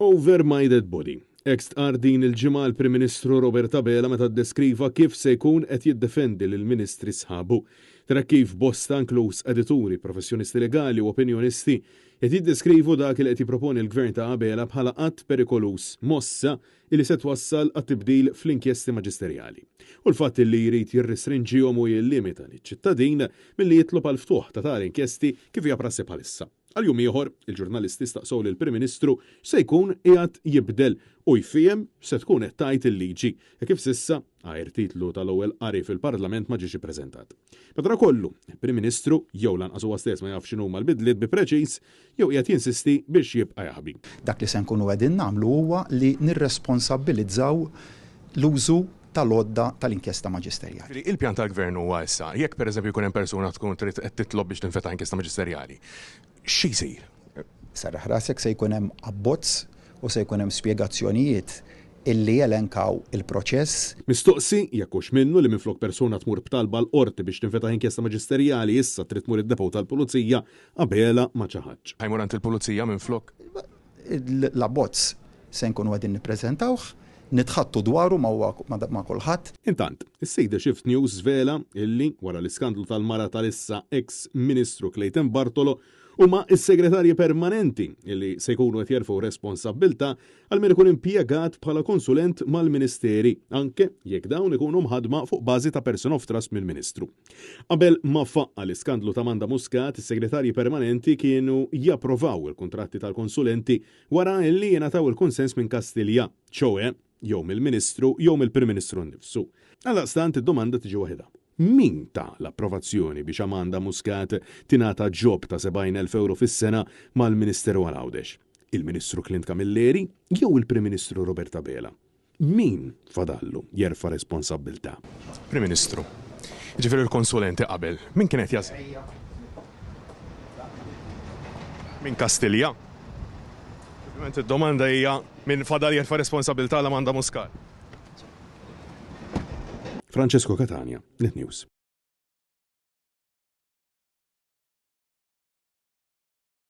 Over my dead body. Tqar din il-ġimgħa l-Prim Ministru Robert Abela meta ddeskriva kif se jkun qed jiddefendi lill-Ministri sħabu. Tra kif bosta inkluż edituri, professjonisti legali u opinjonisti qed jiddeskrivu dak li qed jipproponi l-Gvern ta' Abela bħala qatt perikolus mossa li se twassal għat-tibdil fl-inkjesti maġisterjali. U l-fatt li jrid jirrestrinġihom u jillimita liċ-ċittadin milli jitlob għal ftuħ ta' tali inkjesti kif hija prassi bħalissa. Għal-jum ieħor, il-ġurnalisti staqsow lill-Prim Ministru se jkun qiegħed jibdel u jfiem se tkun qed tgħid il-liġi kif sissa għajr titlu tal-ewwel qari fil-Parlament ma ġiex ippreżentat. Madra kollu, il-Prim Ministru jew lanqas huwa stess ma jaf x'inhuma l-bidliet bi preċiż jew qiegħed jinsisti biex jibqa' jaħbi. Dak li se nkunu qegħdin nagħmlu huwa li nirresponsabbilizzaw l-użu tal-odda tal-inkjesta maġisterjali. Il-pjan tal-Gvern huwa issa, jekk pereżempju jkun hemm persuna tkun trid titlob biex tinfetaħ inkjesta maġisterjali, xi jsir? Sarraħ rasek se jkun hemm abbozz u se jkun hemm spjegazzjonijiet illi jelenkaw il-proċess. Mistoqsi jekk hux minnu li minflok persuna tmur b'talba l-qorti biex tinfetaħ inkjesta maġisterjali issa trid tmur id-depo tal-Pulizija Abela ma ċaħaġġ. Ħajmur għand il-Pulizija minflok? L-abbozz se nkunu qegħdin nippreżentawh, nitħattu dwaru ma' kulħadd. Intant, is-sejda Shift News vela illi wara l-iskandlu tal-mara tal-issa ex-Ministru Clayton Bartolo huma s-segretarji permanenti illi se jkunu qed jerfgħu responsabbilta għal min ikun impjegat bħala konsulent mal-Ministeri, anke jekk dawn ikunu mħadma fuq bażi ta' person of trust mill-Ministru. Qabel ma faqqa l-iskandlu ta' Amanda Muscat, is-segretarji permanenti kienu japprovaw il-kuntratti tal-konsulenti wara illi jingħataw il-konsens minn Kastilja, ċoe jew mill-Ministru jew mill-Prim Ministru nnifsu. Għaldaqstant id-domanda tiġi waħedha. Min ta' l-approvazzjoni biex Amanda Muscat tingħata ġob ta' 70,000 euro fis-sena mal-Ministeru għal-Għawdex? Il-Ministru Clint Camilleri jew il-Prim Ministru Robert Abela? Min fadallu jerfa' responsabbiltà? Prim Ministru. Ġifieri l-konsulenti qabel, min kien qed jażel? Min Kastilja? Ovvjament id-domanda hija min fadal jerfa' responsabbiltà l-Amanda Muscat. Francesco Catania, Net News.